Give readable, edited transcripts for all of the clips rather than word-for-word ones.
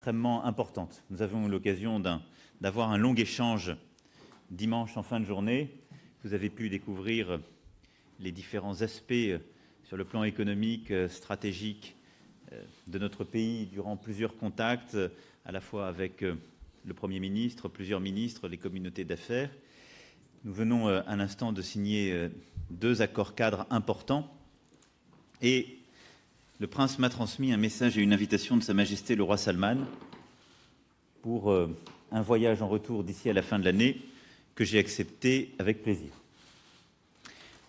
Extrêmement importante. Nous avons eu l'occasion d'avoir un long échange dimanche en fin de journée. Vous avez pu découvrir les différents aspects sur le plan économique, stratégique de notre pays durant plusieurs contacts, à la fois avec le Premier ministre, plusieurs ministres, les communautés d'affaires. Nous venons à l'instant de signer 2 accords cadres importants et le prince m'a transmis un message et une invitation de Sa Majesté le roi Salman pour un voyage en retour d'ici à la fin de l'année que j'ai accepté avec plaisir.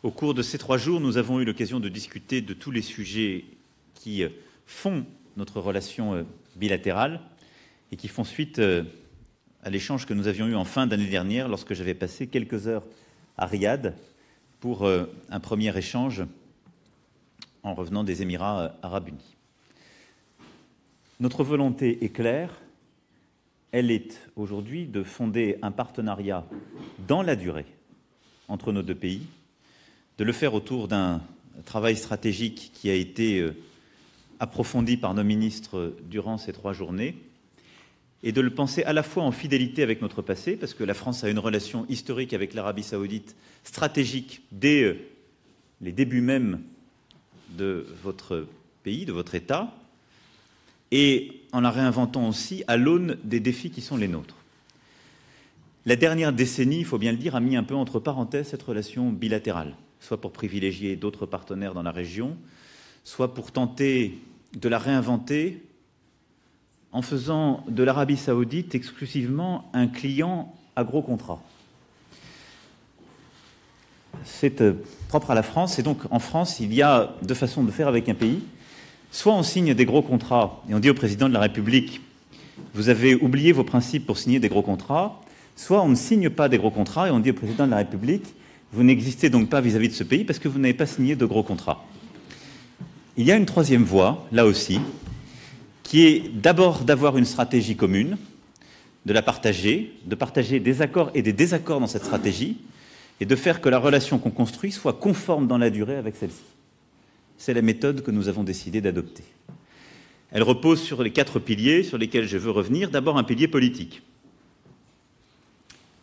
Au cours de ces 3 jours, nous avons eu l'occasion de discuter de tous les sujets qui font notre relation bilatérale et qui font suite à l'échange que nous avions eu en fin d'année dernière lorsque j'avais passé quelques heures à Riyad pour un premier échange en revenant des Émirats arabes unis. Notre volonté est claire, elle est aujourd'hui de fonder un partenariat dans la durée entre nos 2 pays, de le faire autour d'un travail stratégique qui a été approfondi par nos ministres durant ces 3 journées, et de le penser à la fois en fidélité avec notre passé, parce que la France a une relation historique avec l'Arabie saoudite stratégique dès les débuts même de votre pays, de votre État, et en la réinventant aussi à l'aune des défis qui sont les nôtres. La dernière décennie, il faut bien le dire, a mis un peu entre parenthèses cette relation bilatérale, soit pour privilégier d'autres partenaires dans la région, soit pour tenter de la réinventer en faisant de l'Arabie saoudite exclusivement un client à gros contrats. C'est propre à la France, et donc en France, il y a 2 façons de faire avec un pays. Soit on signe des gros contrats, et on dit au président de la République « vous avez oublié vos principes pour signer des gros contrats », soit on ne signe pas des gros contrats, et on dit au président de la République « vous n'existez donc pas vis-à-vis de ce pays parce que vous n'avez pas signé de gros contrats ». Il y a une 3e voie, là aussi, qui est d'abord d'avoir une stratégie commune, de la partager, de partager des accords et des désaccords dans cette stratégie, et de faire que la relation qu'on construit soit conforme dans la durée avec celle-ci. C'est la méthode que nous avons décidé d'adopter. Elle repose sur les 4 piliers sur lesquels je veux revenir. D'abord, un pilier politique.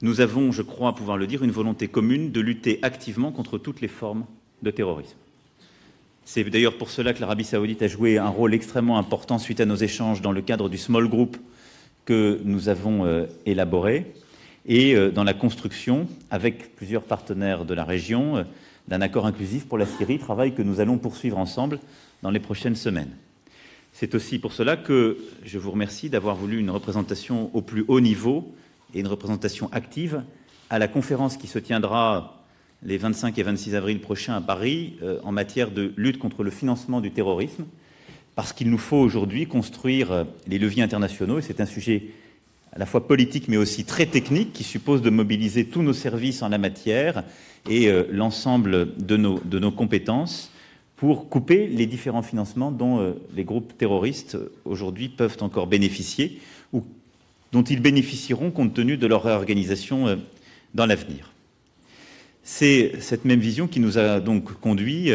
Nous avons, je crois pouvoir le dire, une volonté commune de lutter activement contre toutes les formes de terrorisme. C'est d'ailleurs pour cela que l'Arabie saoudite a joué un rôle extrêmement important suite à nos échanges dans le cadre du small group que nous avons élaboré, et dans la construction, avec plusieurs partenaires de la région, d'un accord inclusif pour la Syrie, travail que nous allons poursuivre ensemble dans les prochaines semaines. C'est aussi pour cela que je vous remercie d'avoir voulu une représentation au plus haut niveau et une représentation active à la conférence qui se tiendra les 25 et 26 avril prochains à Paris en matière de lutte contre le financement du terrorisme, parce qu'il nous faut aujourd'hui construire les leviers internationaux, et c'est un sujet à la fois politique mais aussi très technique, qui suppose de mobiliser tous nos services en la matière et l'ensemble de nos compétences pour couper les différents financements dont les groupes terroristes aujourd'hui peuvent encore bénéficier ou dont ils bénéficieront compte tenu de leur réorganisation dans l'avenir. C'est cette même vision qui nous a donc conduit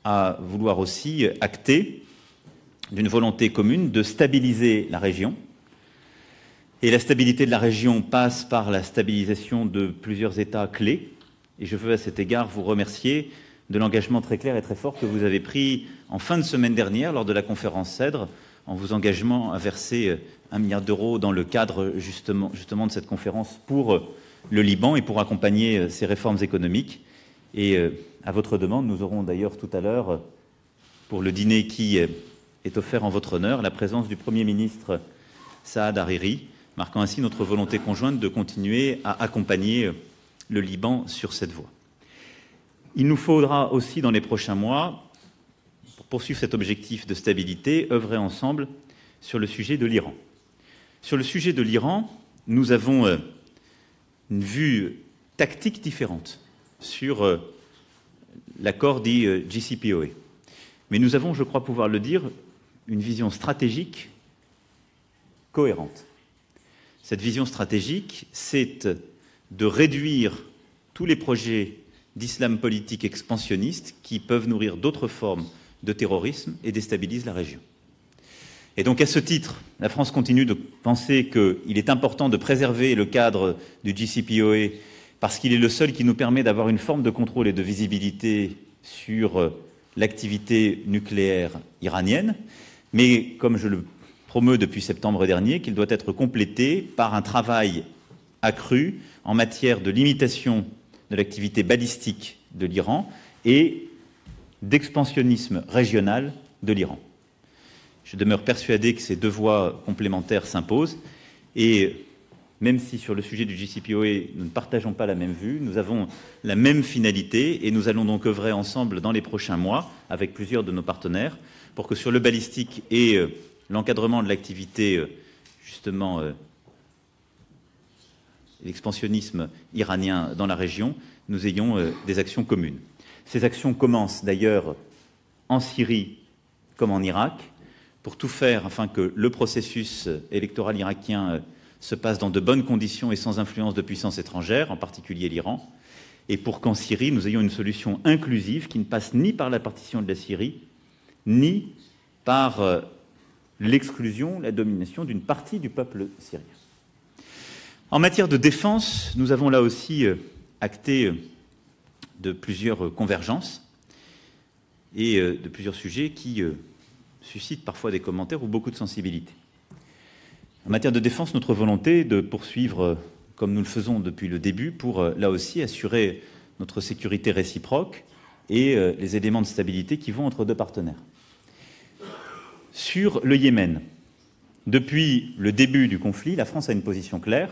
à vouloir aussi acter d'une volonté commune de stabiliser la région. Et la stabilité de la région passe par la stabilisation de plusieurs États clés. Et je veux à cet égard vous remercier de l'engagement très clair et très fort que vous avez pris en fin de semaine dernière lors de la conférence CEDRE, en vous engageant à verser 1 milliard d'euros dans le cadre justement de cette conférence pour le Liban et pour accompagner ces réformes économiques. Et à votre demande, nous aurons d'ailleurs tout à l'heure, pour le dîner qui est offert en votre honneur, la présence du Premier ministre Saad Hariri, marquant ainsi notre volonté conjointe de continuer à accompagner le Liban sur cette voie. Il nous faudra aussi, dans les prochains mois, pour poursuivre cet objectif de stabilité, œuvrer ensemble sur le sujet de l'Iran. Sur le sujet de l'Iran, nous avons une vue tactique différente sur l'accord dit JCPOA. Mais nous avons, je crois pouvoir le dire, une vision stratégique cohérente. Cette vision stratégique, c'est de réduire tous les projets d'islam politique expansionniste qui peuvent nourrir d'autres formes de terrorisme et déstabilisent la région. Et donc à ce titre, la France continue de penser qu'il est important de préserver le cadre du JCPOA parce qu'il est le seul qui nous permet d'avoir une forme de contrôle et de visibilité sur l'activité nucléaire iranienne, mais comme je le promeut depuis septembre dernier, qu'il doit être complété par un travail accru en matière de limitation de l'activité balistique de l'Iran et d'expansionnisme régional de l'Iran. Je demeure persuadé que ces deux voies complémentaires s'imposent et même si sur le sujet du JCPOA, nous ne partageons pas la même vue, nous avons la même finalité et nous allons donc œuvrer ensemble dans les prochains mois avec plusieurs de nos partenaires pour que sur le balistique et l'encadrement de l'activité, justement, l'expansionnisme iranien dans la région, nous ayons des actions communes. Ces actions commencent d'ailleurs en Syrie comme en Irak, pour tout faire afin que le processus électoral irakien se passe dans de bonnes conditions et sans influence de puissances étrangères, en particulier l'Iran, et pour qu'en Syrie, nous ayons une solution inclusive qui ne passe ni par la partition de la Syrie, ni par l'exclusion, la domination d'une partie du peuple syrien. En matière de défense, nous avons là aussi acté de plusieurs convergences et de plusieurs sujets qui suscitent parfois des commentaires ou beaucoup de sensibilité. En matière de défense, notre volonté est de poursuivre, comme nous le faisons depuis le début, pour là aussi assurer notre sécurité réciproque et les éléments de stabilité qui vont entre deux partenaires. Sur le Yémen, depuis le début du conflit, la France a une position claire,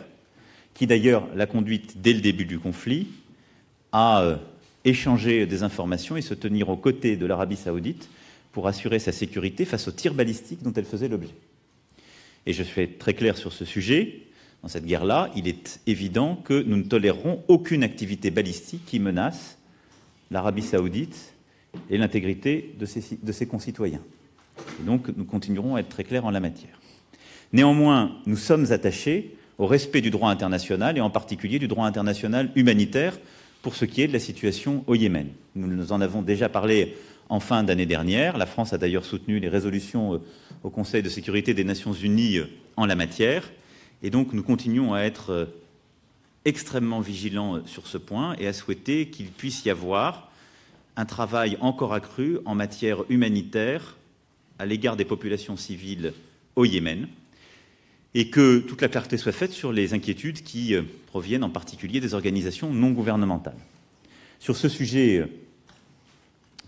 qui d'ailleurs l'a conduite dès le début du conflit à échanger des informations et se tenir aux côtés de l'Arabie saoudite pour assurer sa sécurité face aux tirs balistiques dont elle faisait l'objet. Et je suis très clair sur ce sujet. Dans cette guerre-là, il est évident que nous ne tolérerons aucune activité balistique qui menace l'Arabie saoudite et l'intégrité de ses concitoyens. Et donc, nous continuerons à être très clairs en la matière. Néanmoins, nous sommes attachés au respect du droit international et en particulier du droit international humanitaire pour ce qui est de la situation au Yémen. Nous en avons déjà parlé en fin d'année dernière. La France a d'ailleurs soutenu les résolutions au Conseil de sécurité des Nations Unies en la matière. Et donc nous continuons à être extrêmement vigilants sur ce point et à souhaiter qu'il puisse y avoir un travail encore accru en matière humanitaire à l'égard des populations civiles au Yémen et que toute la clarté soit faite sur les inquiétudes qui proviennent en particulier des organisations non gouvernementales. Sur ce sujet,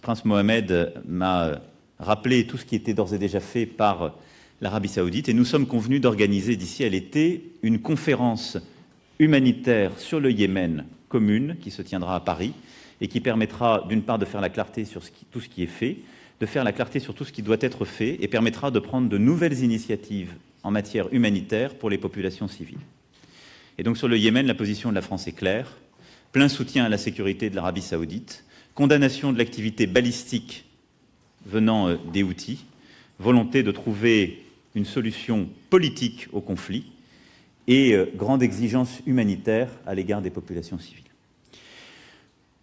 Prince Mohammed m'a rappelé tout ce qui était d'ores et déjà fait par l'Arabie saoudite et nous sommes convenus d'organiser d'ici à l'été une conférence humanitaire sur le Yémen commune qui se tiendra à Paris et qui permettra d'une part de faire la clarté sur tout ce qui est fait, de faire la clarté sur tout ce qui doit être fait et permettra de prendre de nouvelles initiatives en matière humanitaire pour les populations civiles. Et donc sur le Yémen, la position de la France est claire, plein soutien à la sécurité de l'Arabie saoudite, condamnation de l'activité balistique venant des Houthis, volonté de trouver une solution politique au conflit et grande exigence humanitaire à l'égard des populations civiles.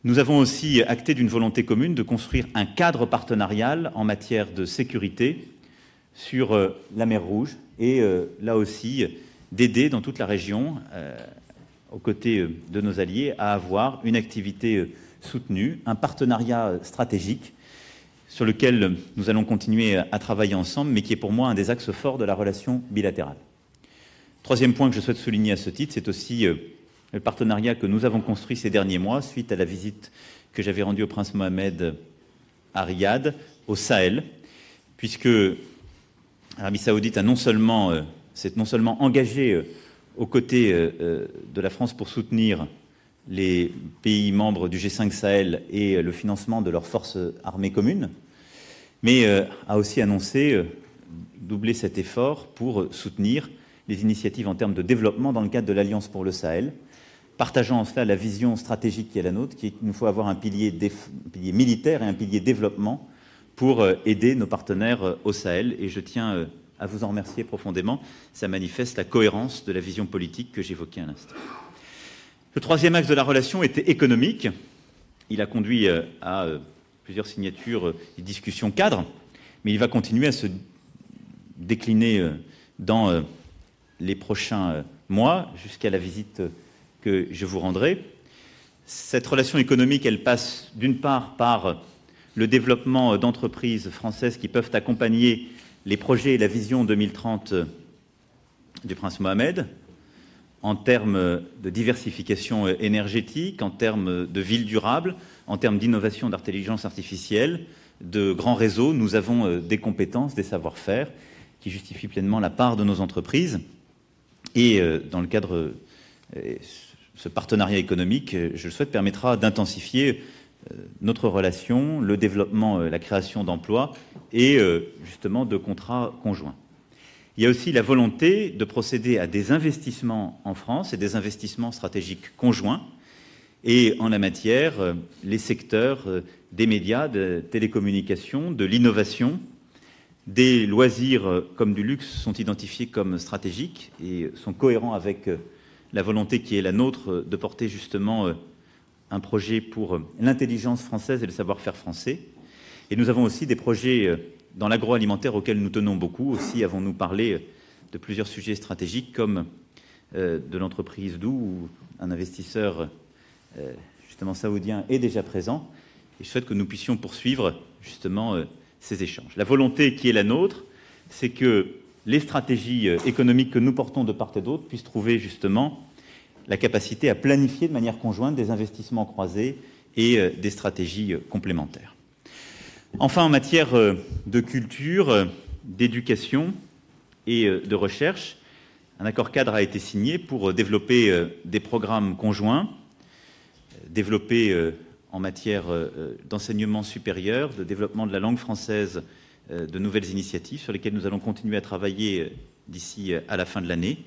Nous avons aussi acté d'une volonté commune de construire un cadre partenarial en matière de sécurité sur la mer Rouge et là aussi d'aider dans toute la région, aux côtés de nos alliés, à avoir une activité soutenue, un partenariat stratégique sur lequel nous allons continuer à travailler ensemble, mais qui est pour moi un des axes forts de la relation bilatérale. Troisième point que je souhaite souligner à ce titre, c'est aussi le partenariat que nous avons construit ces derniers mois suite à la visite que j'avais rendue au prince Mohammed à Riyad, au Sahel, puisque l'Arabie saoudite s'est non seulement engagée aux côtés de la France pour soutenir les pays membres du G5 Sahel et le financement de leurs forces armées communes, mais a aussi annoncé doubler cet effort pour soutenir les initiatives en termes de développement dans le cadre de l'Alliance pour le Sahel, partageant en cela la vision stratégique qui est la nôtre, qu'il nous faut avoir un pilier militaire et un pilier développement pour aider nos partenaires au Sahel. Et je tiens à vous en remercier profondément. Ça manifeste la cohérence de la vision politique que j'évoquais à l'instant. Le troisième axe de la relation était économique. Il a conduit à plusieurs signatures et discussions cadres, mais il va continuer à se décliner dans les prochains mois, jusqu'à la visite que je vous rendrai. Cette relation économique, elle passe d'une part par le développement d'entreprises françaises qui peuvent accompagner les projets et la vision 2030 du prince Mohammed, en termes de diversification énergétique, en termes de villes durables, en termes d'innovation d'intelligence artificielle, de grands réseaux. Nous avons des compétences, des savoir-faire qui justifient pleinement la part de nos entreprises. Et dans le cadre de ce partenariat économique, je le souhaite, permettra d'intensifier notre relation, le développement, la création d'emplois et justement de contrats conjoints. Il y a aussi la volonté de procéder à des investissements en France et des investissements stratégiques conjoints. Et en la matière, les secteurs des médias, de télécommunications, de l'innovation, des loisirs comme du luxe sont identifiés comme stratégiques et sont cohérents avec la volonté qui est la nôtre de porter justement un projet pour l'intelligence française et le savoir-faire français. Et nous avons aussi des projets dans l'agroalimentaire auxquels nous tenons beaucoup. Aussi avons-nous parlé de plusieurs sujets stratégiques comme de l'entreprise Doux, où un investisseur justement saoudien est déjà présent. Et je souhaite que nous puissions poursuivre justement ces échanges. La volonté qui est la nôtre, c'est que les stratégies économiques que nous portons de part et d'autre puissent trouver justement la capacité à planifier de manière conjointe des investissements croisés et des stratégies complémentaires. Enfin, en matière de culture, d'éducation et de recherche, un accord cadre a été signé pour développer des programmes conjoints, développer en matière d'enseignement supérieur, de développement de la langue française, de nouvelles initiatives sur lesquelles nous allons continuer à travailler d'ici à la fin de l'année.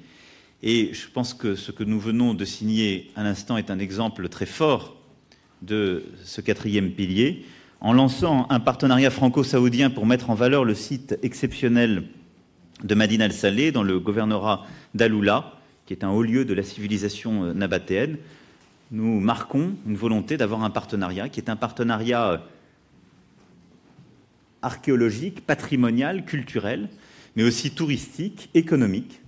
Et je pense que ce que nous venons de signer à l'instant est un exemple très fort de ce quatrième pilier, en lançant un partenariat franco-saoudien pour mettre en valeur le site exceptionnel de Madine al-Saleh dans le gouvernorat d'Aloula, qui est un haut lieu de la civilisation nabatéenne. Nous marquons une volonté d'avoir un partenariat qui est un partenariat archéologique, patrimonial, culturel, mais aussi touristique, économique,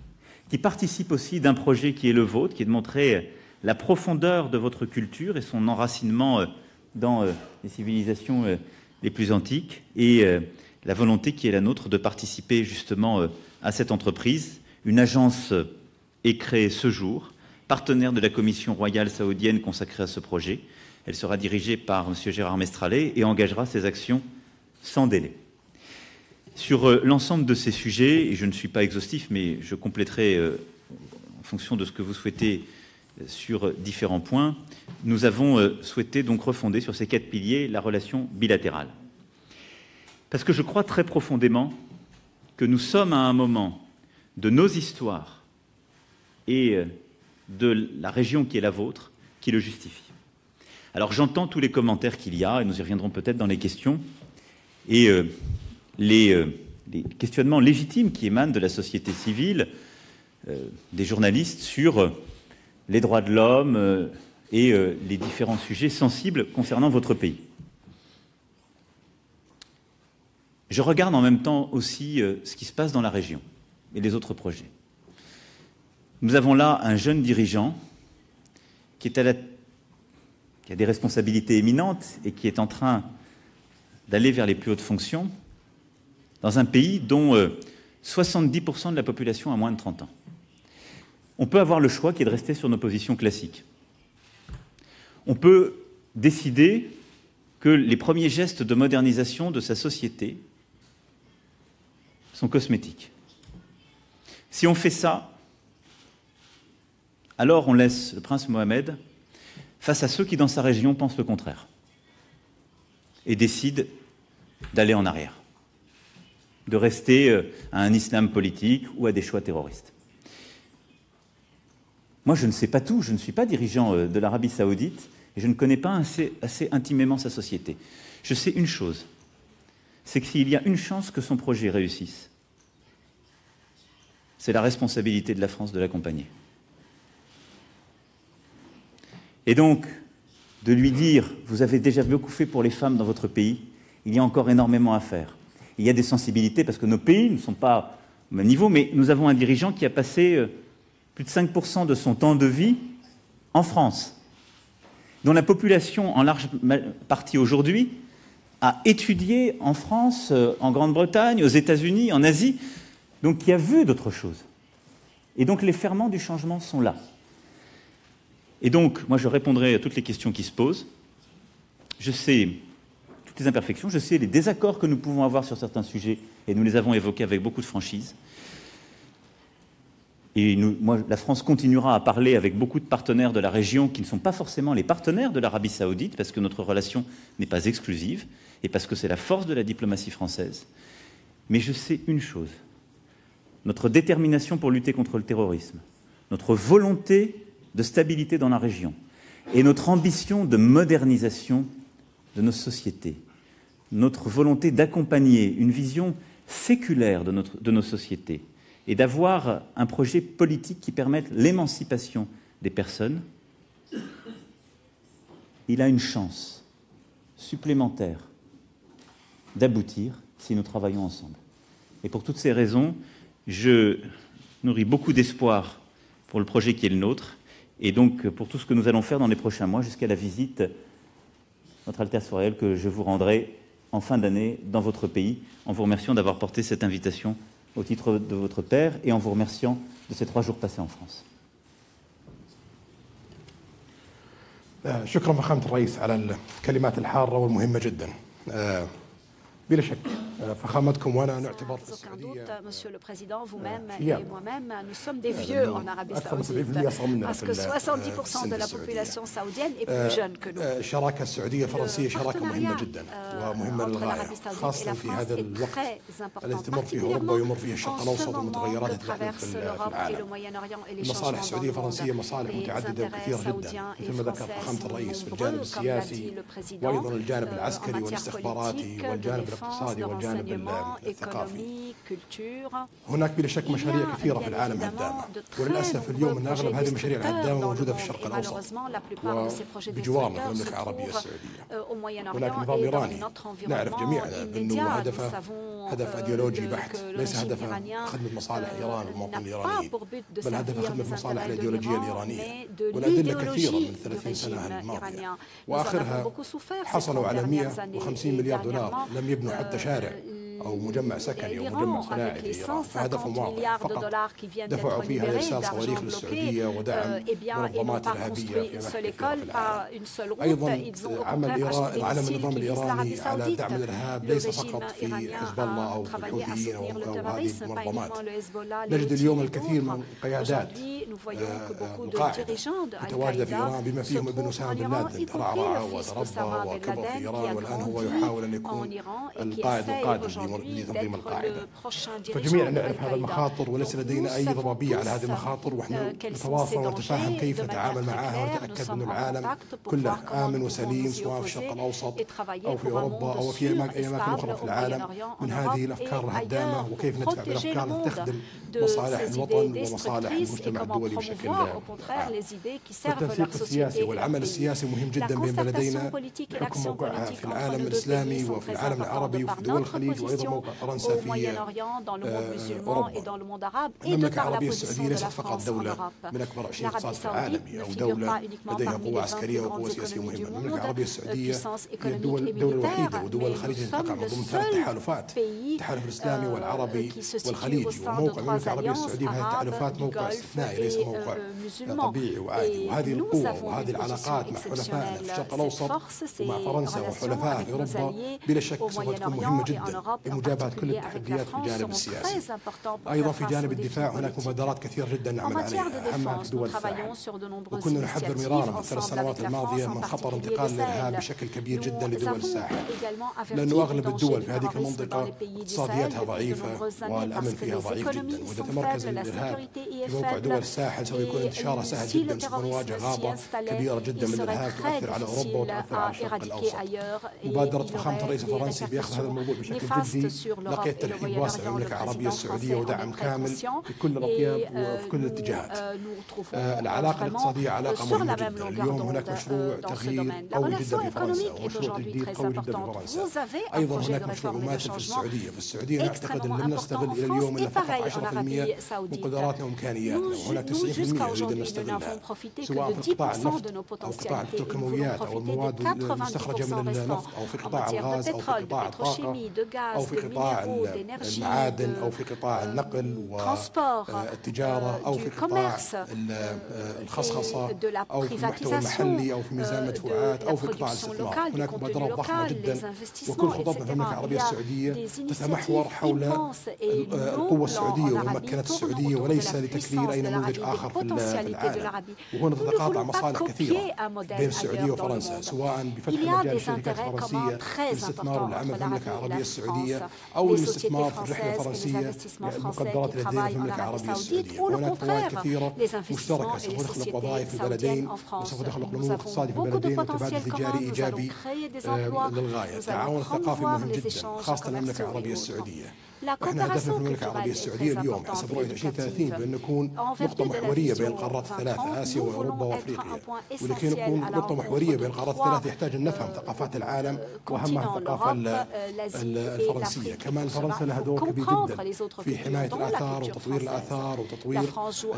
qui participe aussi d'un projet qui est le vôtre, qui est de montrer la profondeur de votre culture et son enracinement dans les civilisations les plus antiques, et la volonté qui est la nôtre de participer justement à cette entreprise. Une agence est créée ce jour, partenaire de la Commission royale saoudienne consacrée à ce projet. Elle sera dirigée par M. Gérard Mestralet et engagera ses actions sans délai. Sur l'ensemble de ces sujets, et je ne suis pas exhaustif, mais je compléterai en fonction de ce que vous souhaitez sur différents points, nous avons souhaité donc refonder sur ces 4 piliers la relation bilatérale. Parce que je crois très profondément que nous sommes à un moment de nos histoires et de la région qui est la vôtre qui le justifie. Alors j'entends tous les commentaires qu'il y a, et nous y reviendrons peut-être dans les questions, et les questionnements légitimes qui émanent de la société civile, des journalistes sur les droits de l'homme et les différents sujets sensibles concernant votre pays. Je regarde en même temps aussi ce qui se passe dans la région et les autres projets. Nous avons là un jeune dirigeant qui a des responsabilités éminentes et qui est en train d'aller vers les plus hautes fonctions dans un pays dont 70% de la population a moins de 30 ans. On peut avoir le choix qui est de rester sur nos positions classiques. On peut décider que les premiers gestes de modernisation de sa société sont cosmétiques. Si on fait ça, alors on laisse le prince Mohammed face à ceux qui, dans sa région, pensent le contraire et décident d'aller en arrière, de rester à un islam politique ou à des choix terroristes. Moi, je ne sais pas tout, je ne suis pas dirigeant de l'Arabie saoudite et je ne connais pas assez intimement sa société. Je sais une chose, c'est que s'il y a une chance que son projet réussisse, c'est la responsabilité de la France de l'accompagner. Et donc, de lui dire « Vous avez déjà beaucoup fait pour les femmes dans votre pays, il y a encore énormément à faire. » Il y a des sensibilités parce que nos pays ne sont pas au même niveau, mais nous avons un dirigeant qui a passé plus de 5% de son temps de vie en France, dont la population, en large partie aujourd'hui, a étudié en France, en Grande-Bretagne, aux États-Unis, en Asie, donc qui a vu d'autres choses. Et donc les ferments du changement sont là. Et donc, moi je répondrai à toutes les questions qui se posent. Je sais toutes les imperfections, je sais les désaccords que nous pouvons avoir sur certains sujets, et nous les avons évoqués avec beaucoup de franchise. Et la France continuera à parler avec beaucoup de partenaires de la région qui ne sont pas forcément les partenaires de l'Arabie Saoudite, parce que notre relation n'est pas exclusive, et parce que c'est la force de la diplomatie française. Mais je sais une chose, notre détermination pour lutter contre le terrorisme, notre volonté de stabilité dans la région, et notre ambition de modernisation de nos sociétés, notre volonté d'accompagner une vision séculaire de nos sociétés, et d'avoir un projet politique qui permette l'émancipation des personnes, il a une chance supplémentaire d'aboutir si nous travaillons ensemble. Et pour toutes ces raisons, je nourris beaucoup d'espoir pour le projet qui est le nôtre, et donc pour tout ce que nous allons faire dans les prochains mois, jusqu'à la visite, Votre Altesse Royale, que je vous rendrai en fin d'année dans votre pays, en vous remerciant d'avoir porté cette invitation au titre de votre père et en vous remerciant de ces 3 jours passés en France. شكرا فخامة الرئيس على الكلمات الحارة والمهمة جدا. بلا شك فخامتكم وانا نعتبر في السعوديه. Monsieur le Président, vous-même et moi-même, nous sommes des vieux en Arabie Saoudite, parce que 70% de la population saoudienne est plus jeune que nous. الشراكة السعودية فرنسية شراكة مهمة جدا ومهمة للغاية، خاصة في هذا الوقت الذي تمر فيه أوروبا ويمر فيه الشرق الأوسط والمتغيرات التي تحدث في العالم. المصالح السعودية الفرنسية مصالح متعددة وكثيرة جدا مثل ما ذكر فخامة الرئيس في الجانب السياسي وأيضا الجانب العسكري والاستخباراتي والجانب الاقتصادي والجانب الثقافي. هناك بلا شك مشاريع كثيرة في العالم هدامة، وللأسف اليوم أن أغلب هذه المشاريع الهدامة موجودة في الشرق الأوسط وبجوارنا في المملكة العربية السعودية. هناك نظام إيراني نعرف جميعا أنه هدف أيديولوجي بحت، ليس هدفا خدمة مصالح إيران والمواطن الإيراني، بل هدف خدمة مصالح الأيديولوجية الإيرانية. والأدلة كثيرة من 30 سنة الماضية، وآخرها حصلوا على 150 مليار دولار لم يبنوا حتى شارع أو مجمع سكني أو مجمع صناعي في إيران، فهدفهم واضح فقط دفعوا فيها إرسال صواريخ للسعودية ودعم منظمات إرهابية في العالم. أيضا عمل النظام الإيراني على دعم الإرهاب ليس فقط في حزب الله أو في الحوثيين أو هذه المنظمات. نجد اليوم الكثير من قيادات القاعدة متواجدة في إيران بما فيهم ابن أسامة بن لادن ترعرع وتربى وكبر في إيران، والآن هو يحاول أن يكون القائد القادم لتنظيم القاعدة. فجميعنا نعرف هذه المخاطر وليس لدينا أي ضبابية على هذه المخاطر، ونحن نتواصل ونتفاهم كيف نتعامل معها ونتأكد أن العالم كله آمن وسليم سواء في الشرق الأوسط أو في أوروبا أو في أي أماكن أخرى في العالم من هذه الأفكار الهدامة، وكيف ندفع بالأفكار التي تخدم مصالح الوطن ومصالح المجتمع الدولي بشكل عام. والتنسيق السياسي والعمل السياسي مهم جدا بين بلدينا بحكم موقعها في العالم الإسلامي وفي العالم العربي وفي دول الخليج وأيضا موقع فرنسا في أوروبا. المملكة العربية السعودية ليست فقط دولة من أكبر 20 اقتصاد في العالم أو دولة لديها قوة عسكرية وقوة سياسية مهمة. المملكة العربية السعودية هي الدولة الوحيدة ودول الخليج التي تقع من ضمن 3 تحالفات، التحالف الإسلامي والعربي والخليجي، وموقع المملكة العربية السعودية في هذه التحالفات موقع استثنائي ليس موقع طبيعي وعادي. وهذه القوة وهذه العلاقات مع حلفائنا في الشرق الأوسط ومع فرنسا وحلفائها في أوروبا بلا شك سوف تكون مهمة جدا لمجابهة كل التحديات في الجانب السياسي. أيضا في جانب الدفاع هناك مبادرات كثيرة جدا نعمل عليها أهمها في دول الساحل، وكنا نحذر مرارا في ال3 سنوات الماضية من خطر انتقال الإرهاب بشكل كبير جدا لدول الساحل، لأنه أغلب الدول في هذه المنطقة اقتصادياتها ضعيفة والأمن فيها ضعيف جدا، وإذا تمركز الإرهاب في موقع دول الساحل مراحل سوف يكون انتشاره سهل جدا، سوف نواجه غابه كبيره جدا من الارهاب تؤثر على اوروبا وتؤثر على الشرق الاوسط. مبادره فخامه الرئيس الفرنسي باخذ هذا الموضوع بشكل جدي لقيت ترحيب واسع من المملكه العربيه السعوديه ودعم كامل في كل الاطياف وفي كل الاتجاهات. العلاقه الاقتصاديه علاقه مهمه جدا. اليوم هناك مشروع تغيير قوي جدا في فرنسا ومشروع تجديد قوي جدا في فرنسا. ايضا هناك مشروع مماثل في السعوديه. في السعوديه نعتقد ان لم نستغل الى اليوم الا فقط 10% من قدراتنا وامكانياتنا، وهناك 90% نريد ان نستغلها سواء في قطاع النفط او قطاع البتروكيماويات او المواد المستخرجه من النفط او في قطاع الغاز او في قطاع الطاقه او في قطاع المعادن او في قطاع النقل والتجاره او في قطاع الخصخصه او في المحتوى المحلي او في ميزان المدفوعات او في قطاع الاستثمار. هناك مبادرات ضخمه جدا وكل خططنا في المملكه العربيه السعوديه تتمحور حول القوه السعوديه ومكانه السعوديه وليس لتكرير اي نموذج اخر في العالم. وهنا تتقاطع مصالح كثيره بين السعوديه وفرنسا، سواء بفتح مجال الشركات الفرنسيه للاستثمار والعمل في المملكه العربيه السعوديه او الاستثمار في الرحله الفرنسيه المقدرات لدينا في المملكه العربيه السعوديه. وهناك فوائد كثيره مشتركه سوف تخلق وظائف في البلدين وسوف تخلق نمو اقتصادي في البلدين وتبادل تجاري ايجابي للغايه. التعاون الثقافي مهم جدا خاصه المملكه العربيه السعوديه. احنا هدفنا في المملكه العربيه السعوديه اليوم حسب رؤيه 2030 بان نكون نقطه محوريه بين القارات الثلاثه اسيا واوروبا وافريقيا. ولكي نكون نقطه محوريه بين القارات الثلاثه يحتاج ان نفهم ثقافات العالم واهمها الثقافه الفرنسيه. كمان فرنسا لها دور كبير جدا في حمايه الاثار وتطوير الاثار وتطوير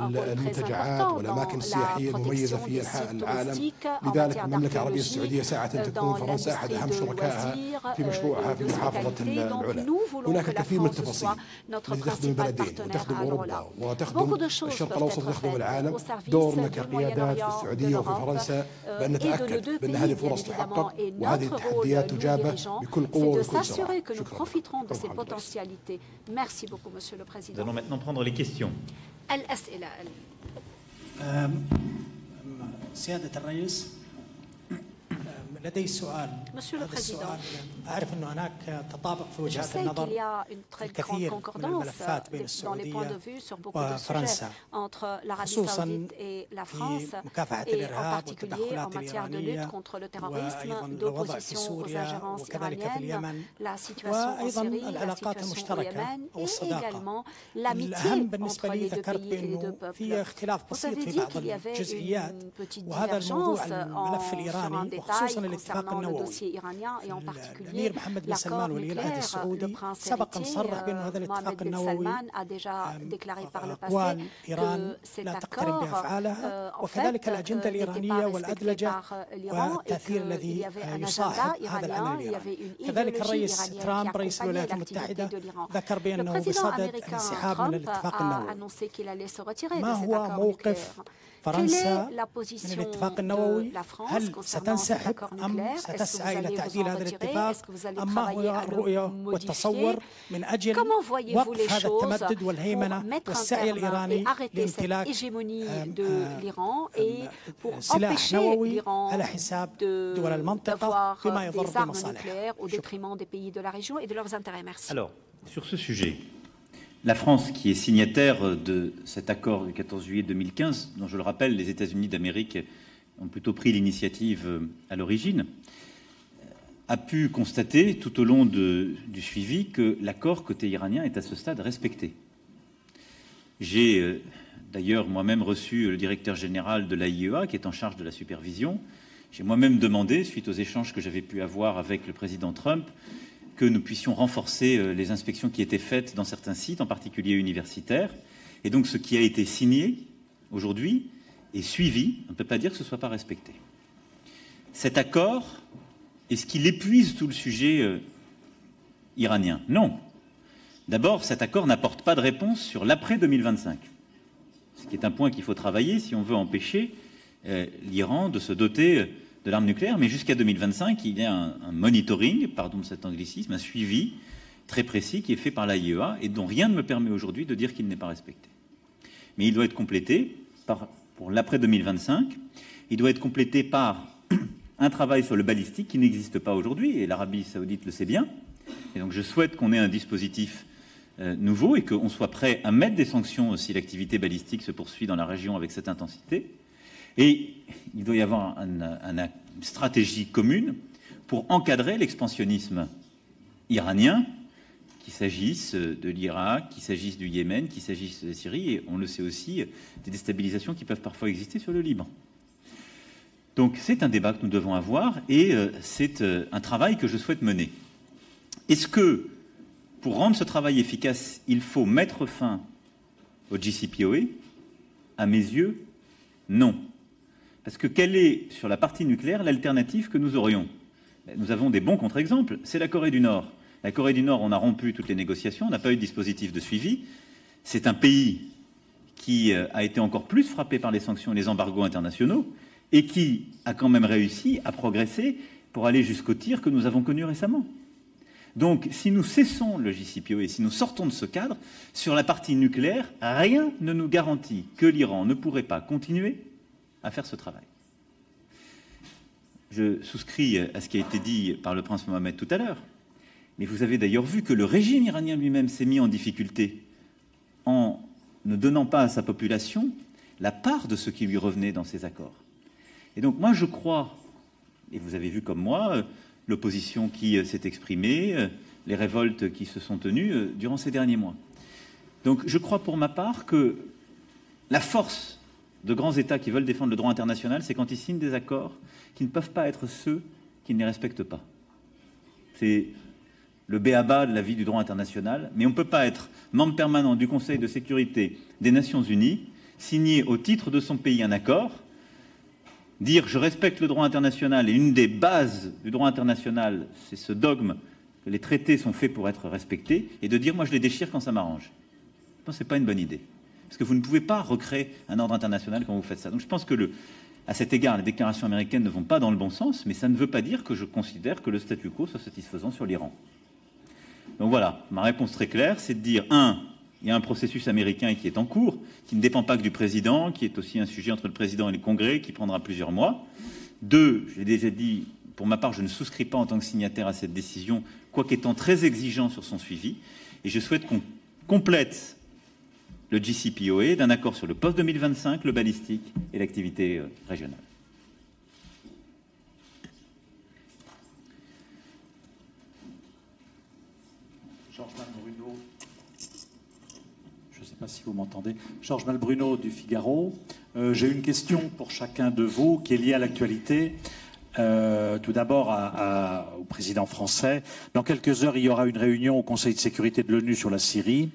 المنتجعات والاماكن السياحيه المميزه في انحاء العالم. لذلك المملكه العربية السعودية سعت أن تكون فرنسا أحد أهم شركائها في مشروعها في محافظة العلا. هناك الكثير من التفاصيل التي تخدم البلدين وتخدم أوروبا وتخدم الشرق الأوسط وتخدم العالم. دورنا كقيادات في السعودية وفي فرنسا بأن نتأكد بأن هذه الفرص تحقق وهذه التحديات تجابه بكل قوة وبكل سرعة. شكرا. Nous allons maintenant prendre les questions. الأسئلة. سيادة الرئيس، لدي سؤال. هذا السؤال أعرف أنه هناك تطابق في وجهات النظر في الكثير من الملفات بين السعودية وفرنسا، خصوصا في مكافحة الإرهاب والتدخلات الإيرانية وأيضا الوضع في سوريا وكذلك في اليمن وأيضا العلاقات المشتركة أو الصداقة. الأهم بالنسبة لي ذكرت بأنه في اختلاف بسيط في بعض الجزئيات، وهذا الموضوع الملف الإيراني وخصوصا الاتفاق النووي. الأمير محمد بن سلمان ولي العهد السعودي سبق أن صرح بأن هذا الاتفاق النووي أقوال إيران لا تقترب بأفعالها، وكذلك الأجندة الإيرانية والأدلجة والتأثير الذي يصاحب هذا العمل الإيراني. كذلك الرئيس ترامب رئيس الولايات المتحدة ذكر بأنه بصدد الانسحاب من الاتفاق النووي. ما هو موقف فرنسا من الاتفاق النووي؟ هل ستنسحب أم ستسعى إلى تعديل هذا الاتفاق؟ أم ما هو الرؤية والتصور من أجل وقف هذا التمدد والهيمنة والسعي الإيراني لامتلاك سلاح نووي على حساب دول المنطقة بما يضر بمصالحها؟ Alors, sur ce sujet, la France, qui est signataire de cet accord du 14 juillet 2015, dont je le rappelle, les États-Unis d'Amérique ont plutôt pris l'initiative à l'origine, a pu constater tout au long du suivi que l'accord côté iranien est à ce stade respecté. J'ai d'ailleurs moi-même reçu le directeur général de l'AIEA, qui est en charge de la supervision. J'ai moi-même demandé, suite aux échanges que j'avais pu avoir avec le président Trump, que nous puissions renforcer les inspections qui étaient faites dans certains sites, en particulier universitaires. Et donc ce qui a été signé aujourd'hui est suivi. On ne peut pas dire que ce ne soit pas respecté. Cet accord, est-ce qu'il épuise tout le sujet iranien? Non. D'abord, cet accord n'apporte pas de réponse sur l'après-2025, ce qui est un point qu'il faut travailler si on veut empêcher l'Iran de se doter de l'arme nucléaire, mais jusqu'à 2025, il y a un monitoring, pardon de cet anglicisme, un suivi très précis qui est fait par l'AIEA et dont rien ne me permet aujourd'hui de dire qu'il n'est pas respecté. Mais il doit être complété pour l'après 2025, il doit être complété par un travail sur le balistique qui n'existe pas aujourd'hui, et l'Arabie saoudite le sait bien. Et donc je souhaite qu'on ait un dispositif nouveau et qu'on soit prêt à mettre des sanctions si l'activité balistique se poursuit dans la région avec cette intensité. Et il doit y avoir une stratégie commune pour encadrer l'expansionnisme iranien, qu'il s'agisse de l'Irak, qu'il s'agisse du Yémen, qu'il s'agisse de la Syrie, et on le sait aussi, des déstabilisations qui peuvent parfois exister sur le Liban. Donc c'est un débat que nous devons avoir et c'est un travail que je souhaite mener. Est-ce que, pour rendre ce travail efficace, il faut mettre fin au JCPOA? À mes yeux, non. Parce que quelle est, sur la partie nucléaire, l'alternative que nous aurions? Nous avons des bons contre-exemples, c'est la Corée du Nord. La Corée du Nord, on a rompu toutes les négociations, on n'a pas eu de dispositif de suivi. C'est un pays qui a été encore plus frappé par les sanctions et les embargos internationaux et qui a quand même réussi à progresser pour aller jusqu'au tir que nous avons connu récemment. Donc, si nous cessons le JCPOA et si nous sortons de ce cadre, sur la partie nucléaire, rien ne nous garantit que l'Iran ne pourrait pas continuer à faire ce travail. Je souscris à ce qui a été dit par le prince Mohammed tout à l'heure, mais vous avez d'ailleurs vu que le régime iranien lui-même s'est mis en difficulté en ne donnant pas à sa population la part de ce qui lui revenait dans ces accords. Et donc moi je crois, et vous avez vu comme moi, l'opposition qui s'est exprimée, les révoltes qui se sont tenues durant ces derniers mois. Donc je crois pour ma part que la force de grands États qui veulent défendre le droit international, c'est quand ils signent des accords qui ne peuvent pas être ceux qui ne les respectent pas. C'est le b.a.-ba de la vie du droit international, mais on ne peut pas être membre permanent du Conseil de sécurité des Nations Unies, signer au titre de son pays un accord, dire « je respecte le droit international » et une des bases du droit international, c'est ce dogme que les traités sont faits pour être respectés, et de dire « moi je les déchire quand ça m'arrange ». Je pense que ce n'est pas une bonne idée. Parce que vous ne pouvez pas recréer un ordre international quand vous faites ça. Donc je pense que, à cet égard, les déclarations américaines ne vont pas dans le bon sens, mais ça ne veut pas dire que je considère que le statu quo soit satisfaisant sur l'Iran. Donc voilà, ma réponse très claire, c'est de dire, il y a un processus américain qui est en cours, qui ne dépend pas que du président, qui est aussi un sujet entre le président et le Congrès, qui prendra plusieurs mois. 2, je l'ai déjà dit, pour ma part, je ne souscris pas en tant que signataire à cette décision, quoique étant très exigeant sur son suivi. Et je souhaite qu'on complète le JCPOA d'un accord sur le post-2025, le balistique et l'activité régionale. Georges Malbruno, je ne sais pas si vous m'entendez. Georges Malbruno du Figaro. J'ai une question pour chacun de vous qui est liée à l'actualité. Tout d'abord au président français. Dans quelques heures, il y aura une réunion au Conseil de sécurité de l'ONU sur la Syrie.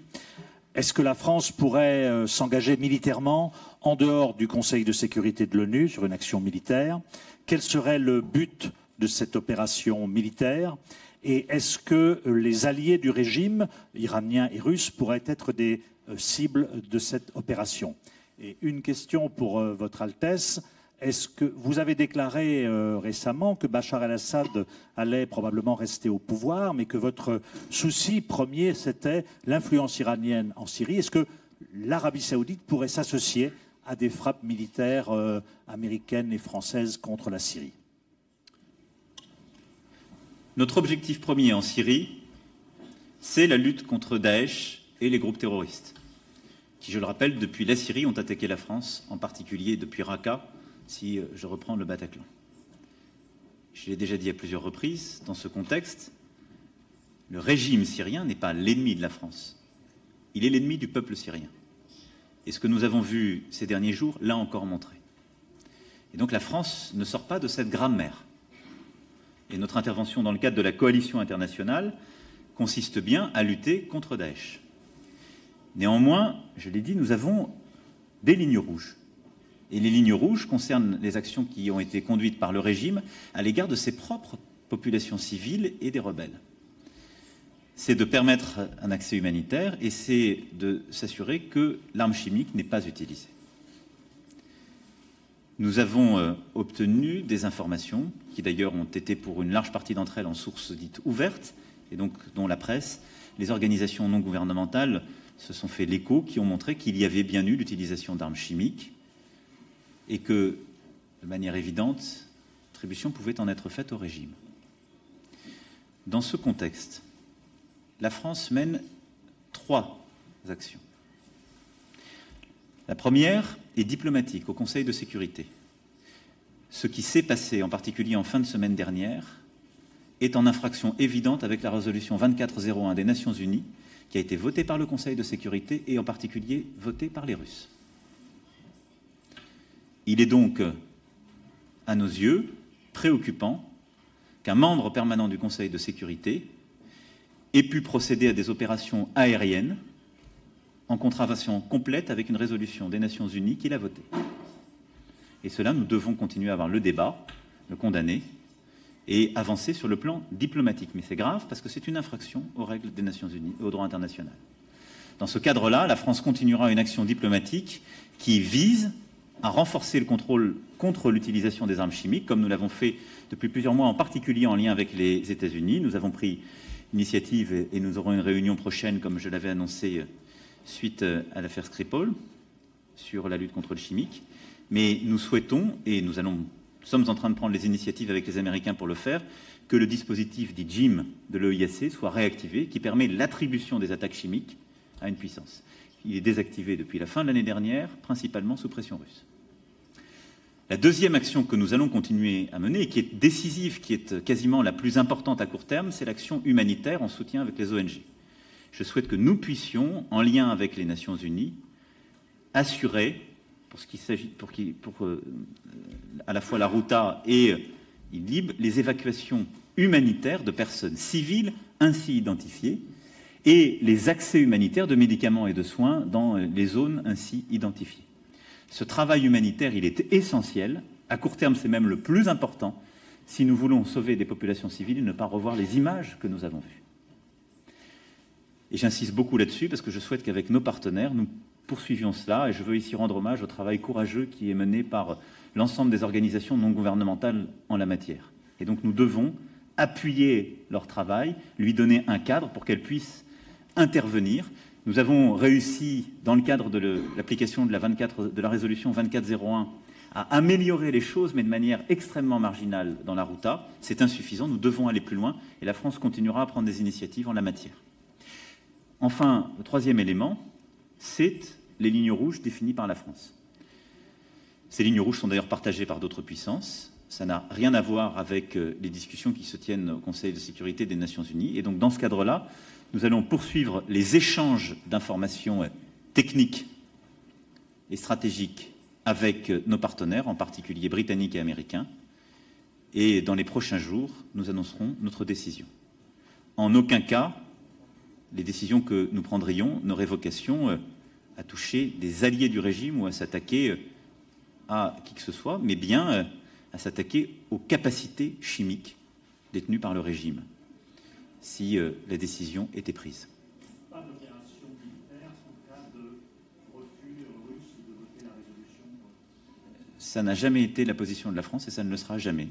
Est-ce que la France pourrait s'engager militairement en dehors du Conseil de sécurité de l'ONU sur une action militaire? Quel serait le but de cette opération militaire? Et est-ce que les alliés du régime iranien et russe pourraient être des cibles de cette opération? Et une question pour Votre Altesse. Est-ce que vous avez déclaré récemment que Bachar el-Assad allait probablement rester au pouvoir, mais que votre souci premier, c'était l'influence iranienne en Syrie? Est-ce que l'Arabie saoudite pourrait s'associer à des frappes militaires américaines et françaises contre la Syrie? Notre objectif premier en Syrie, c'est la lutte contre Daesh et les groupes terroristes, qui, je le rappelle, depuis la Syrie, ont attaqué la France, en particulier depuis Raqqa, si je reprends le Bataclan. Je l'ai déjà dit à plusieurs reprises, dans ce contexte, le régime syrien n'est pas l'ennemi de la France. Il est l'ennemi du peuple syrien. Et ce que nous avons vu ces derniers jours l'a encore montré. Et donc la France ne sort pas de cette grammaire. Et notre intervention dans le cadre de la coalition internationale consiste bien à lutter contre Daesh. Néanmoins, je l'ai dit, nous avons des lignes rouges. Et les lignes rouges concernent les actions qui ont été conduites par le régime à l'égard de ses propres populations civiles et des rebelles. C'est de permettre un accès humanitaire et c'est de s'assurer que l'arme chimique n'est pas utilisée. Nous avons obtenu des informations qui d'ailleurs ont été pour une large partie d'entre elles en sources dites ouvertes et donc dont la presse, les organisations non gouvernementales se sont fait l'écho qui ont montré qu'il y avait bien eu l'utilisation d'armes chimiques et que, de manière évidente, attribution pouvait en être faite au régime. Dans ce contexte, la France mène 3 actions. La première est diplomatique au Conseil de sécurité. Ce qui s'est passé, en particulier en fin de semaine dernière, est en infraction évidente avec la résolution 2401 des Nations Unies, qui a été votée par le Conseil de sécurité et en particulier votée par les Russes. Il est donc, à nos yeux, préoccupant qu'un membre permanent du Conseil de sécurité ait pu procéder à des opérations aériennes en contravention complète avec une résolution des Nations Unies qu'il a votée. Et cela, nous devons continuer à avoir le débat, le condamner et avancer sur le plan diplomatique. Mais c'est grave parce que c'est une infraction aux règles des Nations Unies et au droit international. Dans ce cadre-là, la France continuera une action diplomatique qui vise à renforcer le contrôle contre l'utilisation des armes chimiques, comme nous l'avons fait depuis plusieurs mois, en particulier en lien avec les États-Unis. Nous avons pris l'initiative et nous aurons une réunion prochaine, comme je l'avais annoncé, suite à l'affaire Skripal, sur la lutte contre le chimique. Mais nous souhaitons, et nous sommes en train de prendre les initiatives avec les Américains pour le faire, que le dispositif dit JIM de l'OIAC soit réactivé, qui permet l'attribution des attaques chimiques à une puissance. Il est désactivé depuis la fin de l'année dernière, principalement sous pression russe. La deuxième action que nous allons continuer à mener, et qui est décisive, qui est quasiment la plus importante à court terme, c'est l'action humanitaire en soutien avec les ONG. Je souhaite que nous puissions, en lien avec les Nations Unies, assurer, à la fois la Routa et Idlib, les évacuations humanitaires de personnes civiles ainsi identifiées et les accès humanitaires de médicaments et de soins dans les zones ainsi identifiées. Ce travail humanitaire, il est essentiel. À court terme, c'est même le plus important si nous voulons sauver des populations civiles et ne pas revoir les images que nous avons vues. Et j'insiste beaucoup là-dessus parce que je souhaite qu'avec nos partenaires, nous poursuivions cela. Et je veux ici rendre hommage au travail courageux qui est mené par l'ensemble des organisations non gouvernementales en la matière. Et donc nous devons appuyer leur travail, lui donner un cadre pour qu'elles puissent intervenir. Nous avons réussi, dans le cadre de l'application de la résolution 2401, à améliorer les choses, mais de manière extrêmement marginale dans la Routa. C'est insuffisant, nous devons aller plus loin, et la France continuera à prendre des initiatives en la matière. Enfin, le troisième élément, c'est les lignes rouges définies par la France. Ces lignes rouges sont d'ailleurs partagées par d'autres puissances. Ça n'a rien à voir avec les discussions qui se tiennent au Conseil de sécurité des Nations Unies. Et donc, dans ce cadre-là, nous allons poursuivre les échanges d'informations techniques et stratégiques avec nos partenaires, en particulier britanniques et américains. Et dans les prochains jours, nous annoncerons notre décision. En aucun cas, les décisions que nous prendrions n'auraient vocation à toucher des alliés du régime ou à s'attaquer à qui que ce soit, mais bien à s'attaquer aux capacités chimiques détenues par le régime, si la décision était prise. Pas d'opération militaire en cas de refus russe de voter la résolution. Ça n'a jamais été la position de la France et ça ne le sera jamais.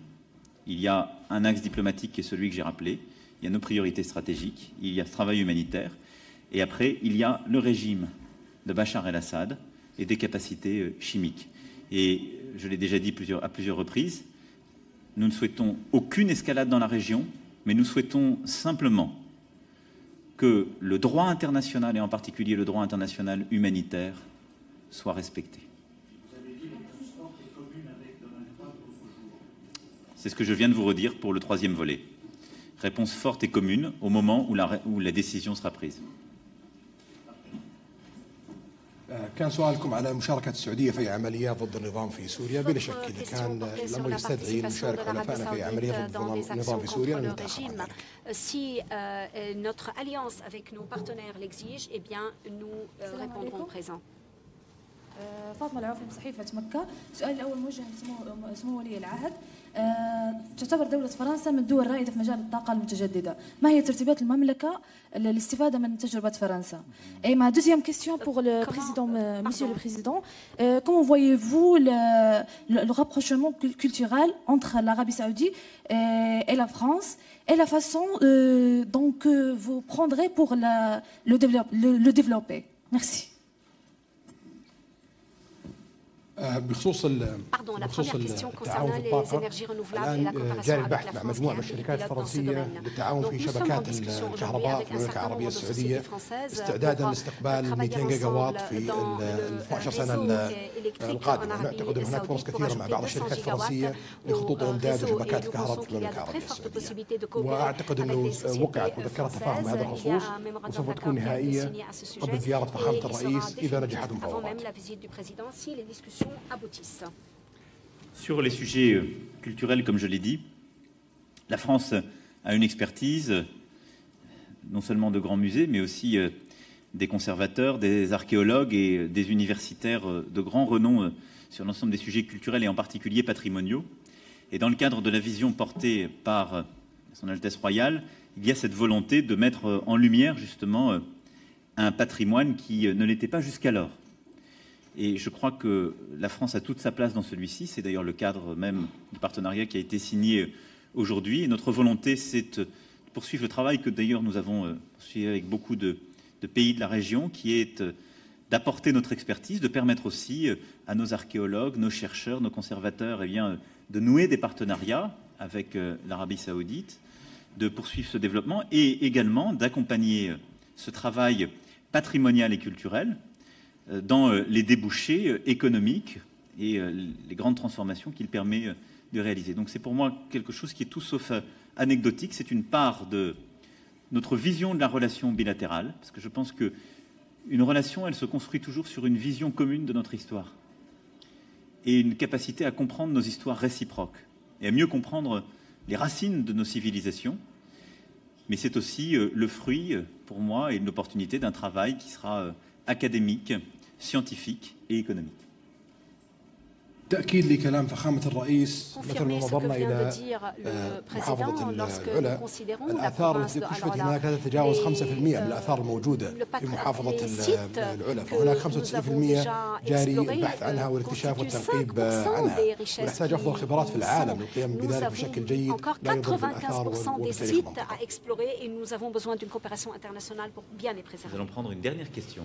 Il y a un axe diplomatique qui est celui que j'ai rappelé, il y a nos priorités stratégiques, il y a ce travail humanitaire, et après, il y a le régime de Bachar el-Assad et des capacités chimiques. Et je l'ai déjà dit à plusieurs reprises, nous ne souhaitons aucune escalade dans la région, mais nous souhaitons simplement que le droit international, et en particulier le droit international humanitaire, soit respecté. Vous avez dit réponse forte et commune avec Donald Trump l'autre jour. C'est ce que je viens de vous redire pour le troisième volet. Réponse forte et commune au moment où la décision sera prise. كان سؤالكم على مشاركة السعودية في عمليات ضد النظام في سوريا بلا شك إذا كان الأمر يستدعي مشاركة حلفائنا في عمليات ضد النظام في سوريا لن نتأخر عن ذلك. Si notre alliance avec nos partenaires l'exige, eh bien nous répondrons présent. فاطمة العوفي من صحيفة مكة. سؤالي الأول موجه لسمو ولي العهد. تعتبر دولة فرنسا من الدول الرائدة في مجال الطاقة المتجددة. ما هي ترتيبات المملكة للاستفادة من تجربة فرنسا؟ Et ma deuxième question pour le président, Monsieur le Président, comment voyez-vous le rapprochement culturel entre l'Arabie Saoudite et la France et la façon dont vous prendrez pour le développer? Merci. Pardon, la première question concernant les énergies renouvelables et la coopération avec la France qui est un pilote dans ce domaine. Donc nous sommes en discussion aujourd'hui avec un certain nombre de sociétés françaises pour travailler ensemble dans le réseau électrique en Arabie Saoudite pour ajouter 200 gigawatts au réseau. Et nous pensons qu'il y a de très fortes possibilités de coopérer avec des sociétés françaises. Il y a un mémorandum d'accord qui a été signé à ce sujet et il sera définitif avant même la visite du président si les discussions aboutissent. Sur les sujets culturels, comme je l'ai dit, la France a une expertise, non seulement de grands musées, mais aussi des conservateurs, des archéologues et des universitaires de grand renom sur l'ensemble des sujets culturels et en particulier patrimoniaux. Et dans le cadre de la vision portée par Son Altesse Royale, il y a cette volonté de mettre en lumière justement un patrimoine qui ne l'était pas jusqu'alors. Et je crois que la France a toute sa place dans celui-ci. C'est d'ailleurs le cadre même du partenariat qui a été signé aujourd'hui. Et notre volonté, c'est de poursuivre le travail que d'ailleurs nous avons poursuivi avec beaucoup de pays de la région, qui est d'apporter notre expertise, de permettre aussi à nos archéologues, nos chercheurs, nos conservateurs, eh bien, de nouer des partenariats avec l'Arabie Saoudite, de poursuivre ce développement et également d'accompagner ce travail patrimonial et culturel dans les débouchés économiques et les grandes transformations qu'il permet de réaliser. Donc c'est pour moi quelque chose qui est tout sauf anecdotique. C'est une part de notre vision de la relation bilatérale, parce que je pense qu'une relation, elle se construit toujours sur une vision commune de notre histoire et une capacité à comprendre nos histoires réciproques et à mieux comprendre les racines de nos civilisations. Mais c'est aussi le fruit, pour moi, et une opportunité d'un travail qui sera académique, scientifique et économique. تأكيد لكلام فخامة الرئيس مثل ما نظرنا إلى محافظة العلا الآثار التي اكتشفت هناك لا تتجاوز 5% من الآثار الموجودة في محافظة العلا فهناك 95% جاري البحث عنها والاكتشاف والتنقيب عنها ونحتاج أفضل خبرات في العالم للقيام بذلك بشكل جيد لا يضر بالآثار وبالتاريخ المنطقة. Nous allons prendre une dernière question.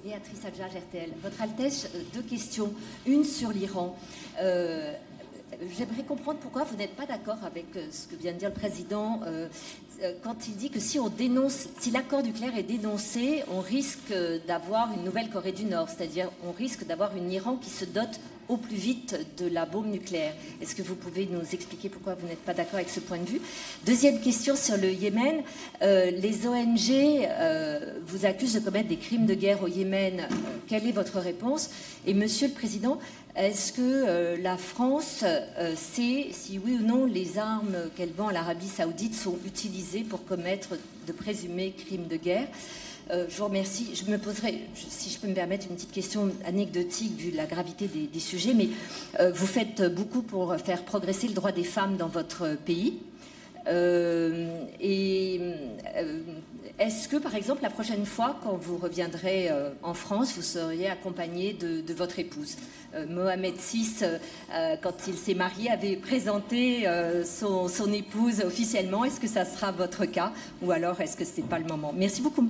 Béatrice Adja-Gertel, Votre Altesse, deux questions. Une sur l'Iran. J'aimerais comprendre pourquoi vous n'êtes pas d'accord avec ce que vient de dire le président quand il dit que si l'accord nucléaire est dénoncé, on risque d'avoir une nouvelle Corée du Nord, c'est-à-dire on risque d'avoir une Iran qui se dote au plus vite de la bombe nucléaire. Est-ce que vous pouvez nous expliquer pourquoi vous n'êtes pas d'accord avec ce point de vue? Deuxième question sur le Yémen. Les ONG vous accusent de commettre des crimes de guerre au Yémen. Quelle est votre réponse? Et Monsieur le Président, est-ce que la France sait si oui ou non les armes qu'elle vend à l'Arabie Saoudite sont utilisées pour commettre de présumés crimes de guerre? Je vous remercie. Je me poserai, si je peux me permettre, une petite question anecdotique vu la gravité des sujets, mais vous faites beaucoup pour faire progresser le droit des femmes dans votre pays. Est-ce que, par exemple, la prochaine fois, quand vous reviendrez en France, vous seriez accompagné de votre épouse? Mohamed VI, quand il s'est marié, avait présenté son épouse officiellement. Est-ce que ça sera votre cas? Ou alors, est-ce que ce n'est pas le moment? Merci beaucoup.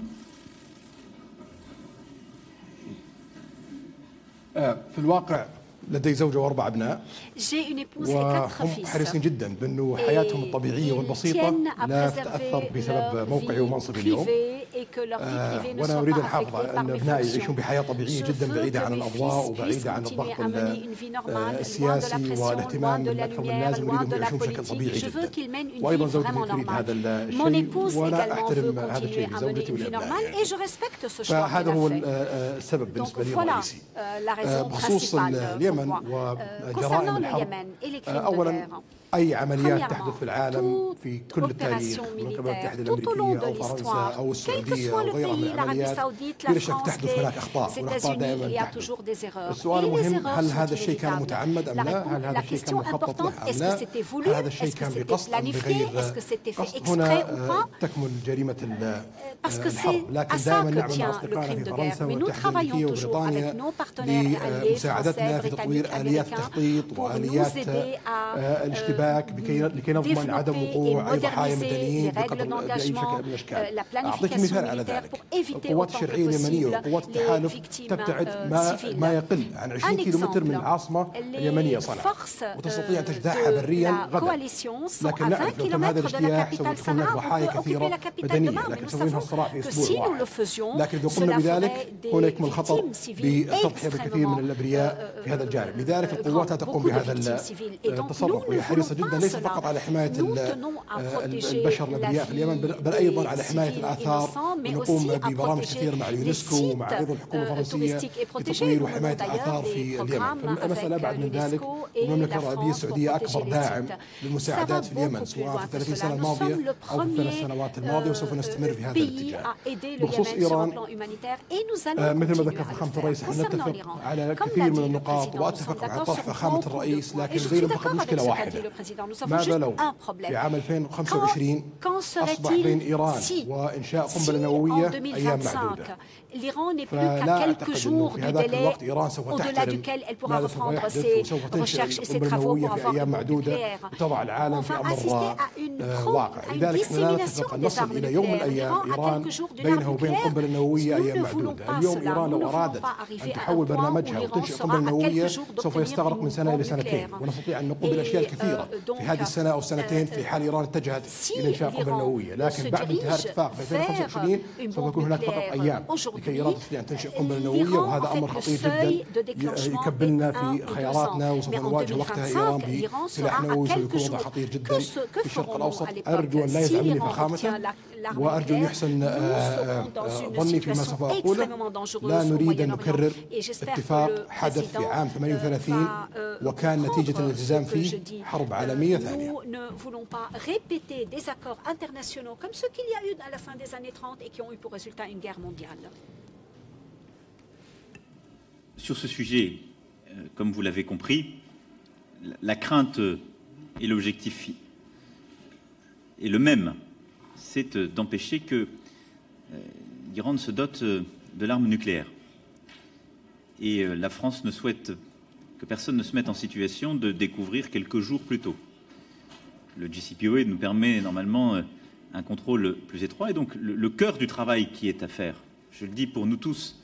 في الواقع لدي زوجة وأربع أبناء وهم حريصين جدا بأنه حياتهم الطبيعية والبسيطة لا تتأثر بسبب موقعي ومنصبي اليوم وأنا أريد الحافظ أن أبنائي يعيشون بحياة طبيعية جدا بعيدة عن الأضواء وبعيدة عن الضغط السياسي والاهتمام أكثر من اللازم. أريدهم يعيشون بشكل طبيعي جدا وأيضا زوجتي تريد هذا الشيء وأنا أحترم هذا الشيء لزوجتي ولأبنائي. فهذا هو السبب بالنسبة لي الرئيسي. بخصوص اليمن وجرائم الحرب أولا أي عمليات تحدث في العالم في كل التاريخ من قبل الولايات المتحدة الأمريكية أو فرنسا أو السعودية أو غيرها من العمليات بلا شك تحدث هناك أخطاء والأخطاء دائما تحدث. السؤال المهم هل هذا الشيء كان متعمد أم لا؟ هل هذا الشيء كان مخطط له أم لا؟ هل هذا الشيء كان بقصد أم بغير قصد؟ هنا تكمن جريمة الحرب. لكن دائما نعمل مع أصدقائنا في فرنسا والولايات المتحدة الأمريكية وبريطانيا لمساعدتنا في تطوير آليات التخطيط وآليات الاشتباك لكي نضمن عدم وقوع أي ضحايا مدنيين بأي شكل من الأشكال. أعطيك مثال على ذلك. القوات الشرعية اليمنية وقوات التحالف تبتعد ما يقل عن 20 كيلومتر من العاصمة اليمنية صنعاء، وتستطيع تجديحها بريا غدا. لكن نعرف لو تم هذا الاجتياح سوف تكون هناك ضحايا كثيرة بدنية، لكن سوف الصراع في أسبوع واحد. لكن إذا قمنا بذلك هنا يكمن الخطر بالتضحية بكثير من الأبرياء في هذا الجانب. لذلك القوات تقوم بهذا التصرف، وهي حريصة جدا ليس فقط على حماية البشر الأبرياء في اليمن بل أيضا على حماية الآثار، ونقوم ببرامج كثيرة مع اليونسكو ومع أيضا الحكومة الفرنسية لتطوير وحماية الآثار في اليمن. فالمسألة أبعد من ذلك، والمملكة العربية السعودية أكبر داعم للمساعدات في اليمن سواء في 30 سنة الماضية أو في الثلاث سنوات الماضية، وسوف نستمر في هذا الاتجاه. بخصوص إيران مثل ما ذكر فخامة الرئيس احنا نتفق على كثير من النقاط، وأتفق مع طرح فخامة الرئيس، لكن لدينا فقط مشكلة واحدة. ماذا لو في عام 2025 أصبح بين إيران وإنشاء قنبلة نووية أيام معدودة؟ فلا أعتقد أنه في هذاك الوقت إيران سوف تحترم ماذا سوف يحدث، وسوف تنشئ قنبلة نووية في أيام معدودة وتضع العالم في أمر واقع. لذلك احنا لا نتفق أن نصل إلى يوم من الأيام إيران بينها وبين قنبلة نووية أيام معدودة. اليوم إيران لو أرادت أن تحول برنامجها وتنشئ قنبلة نووية سوف يستغرق من سنة إلى سنتين، ونستطيع أن نقوم بالأشياء الكثيرة في هذه السنة أو سنتين في حال إيران اتجهت إلى إنشاء قنبلة نووية. لكن بعد انتهاء الاتفاق في 2025 سوف يكون هناك فقط أيام لكي إيران تستطيع أن تنشئ قنبلة نووية، وهذا أمر خطير جدا يكبلنا في خياراتنا، وسوف نواجه وقتها إيران بسلاح نووي سيكون وضع خطير جدا في الشرق الأوسط. أرجو أن لا يزعلني فخامة، وأرجو أن يحسن ظني فيما سوف أقوله. لا نريد أن نكرر اتفاق حدث في عام 38 وكان نتيجة الالتزام فيه حرب عالمية ثانية. Sur ce sujet, comme vous l'avez compris, la crainte et l'objectif est le même, c'est d'empêcher que l'Iran se dote de l'arme nucléaire. Et la France ne souhaite que personne ne se mette en situation de découvrir quelques jours plus tôt. Le JCPOA nous permet normalement un contrôle plus étroit, et donc le cœur du travail qui est à faire, je le dis pour nous tous,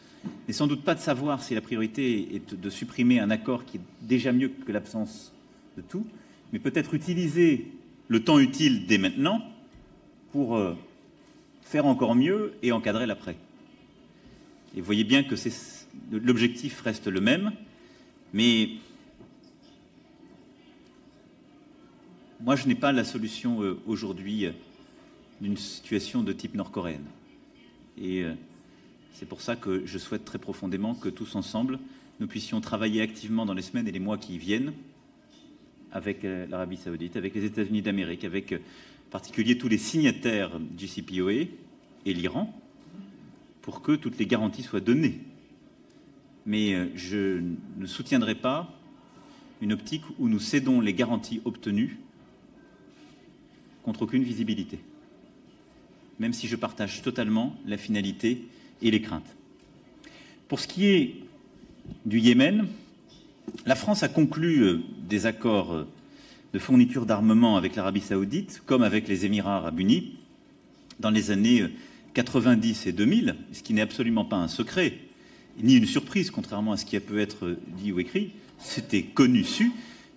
n'est sans doute pas de savoir si la priorité est de supprimer un accord qui est déjà mieux que l'absence de tout, mais peut-être utiliser le temps utile dès maintenant pour faire encore mieux et encadrer l'après. Et vous voyez bien que l'objectif reste le même, mais moi je n'ai pas la solution aujourd'hui d'une situation de type nord-coréenne. Et c'est pour ça que je souhaite très profondément que tous ensemble, nous puissions travailler activement dans les semaines et les mois qui viennent avec l'Arabie Saoudite, avec les États-Unis d'Amérique, avec en particulier tous les signataires JCPOA et l'Iran, pour que toutes les garanties soient données. Mais je ne soutiendrai pas une optique où nous cédons les garanties obtenues contre aucune visibilité, même si je partage totalement la finalité et les craintes. Pour ce qui est du Yémen, la France a conclu des accords de fourniture d'armement avec l'Arabie Saoudite, comme avec les Émirats Arabes Unis, dans les années 90 et 2000, ce qui n'est absolument pas un secret, ni une surprise, contrairement à ce qui a pu être dit ou écrit. C'était connu, su,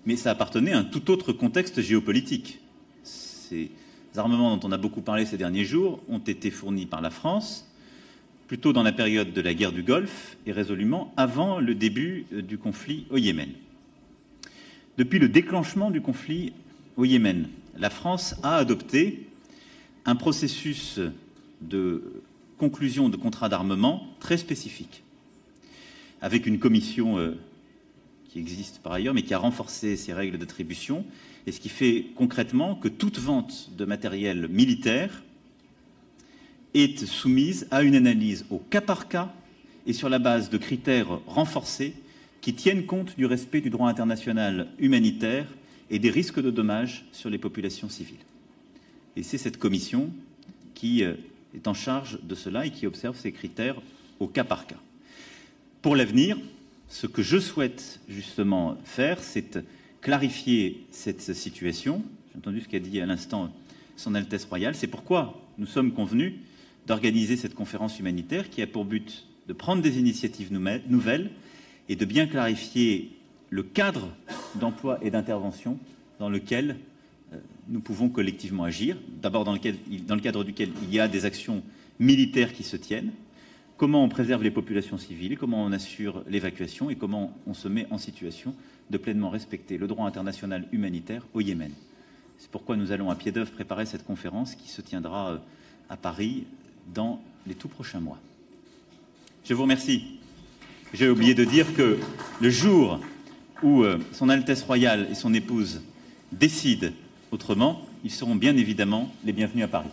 mais ça appartenait à un tout autre contexte géopolitique. Ces armements dont on a beaucoup parlé ces derniers jours ont été fournis par la France, plutôt dans la période de la guerre du Golfe et résolument avant le début du conflit au Yémen. Depuis le déclenchement du conflit au Yémen, la France a adopté un processus de conclusion de contrats d'armement très spécifique, avec une commission qui existe par ailleurs, mais qui a renforcé ses règles d'attribution, et ce qui fait concrètement que toute vente de matériel militaire est soumise à une analyse au cas par cas et sur la base de critères renforcés qui tiennent compte du respect du droit international humanitaire et des risques de dommages sur les populations civiles. Et c'est cette commission qui est en charge de cela et qui observe ces critères au cas par cas. Pour l'avenir, Ce que je souhaite justement faire, c'est clarifier cette situation. J'ai entendu ce qu'a dit à l'instant Son Altesse Royale. C'est pourquoi nous sommes convenus d'organiser cette conférence humanitaire qui a pour but de prendre des initiatives nouvelles et de bien clarifier le cadre d'emploi et d'intervention dans lequel nous pouvons collectivement agir. D'abord dans le cadre duquel il y a des actions militaires qui se tiennent, comment on préserve les populations civiles, comment on assure l'évacuation et comment on se met en situation de pleinement respecter le droit international humanitaire au Yémen. C'est pourquoi nous allons à pied d'œuvre préparer cette conférence qui se tiendra à Paris dans les tout prochains mois. Je vous remercie. J'ai oublié de dire que le jour où Son Altesse Royale et son épouse décident autrement, ils seront bien évidemment les bienvenus à Paris.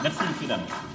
Merci, messieurs, dames.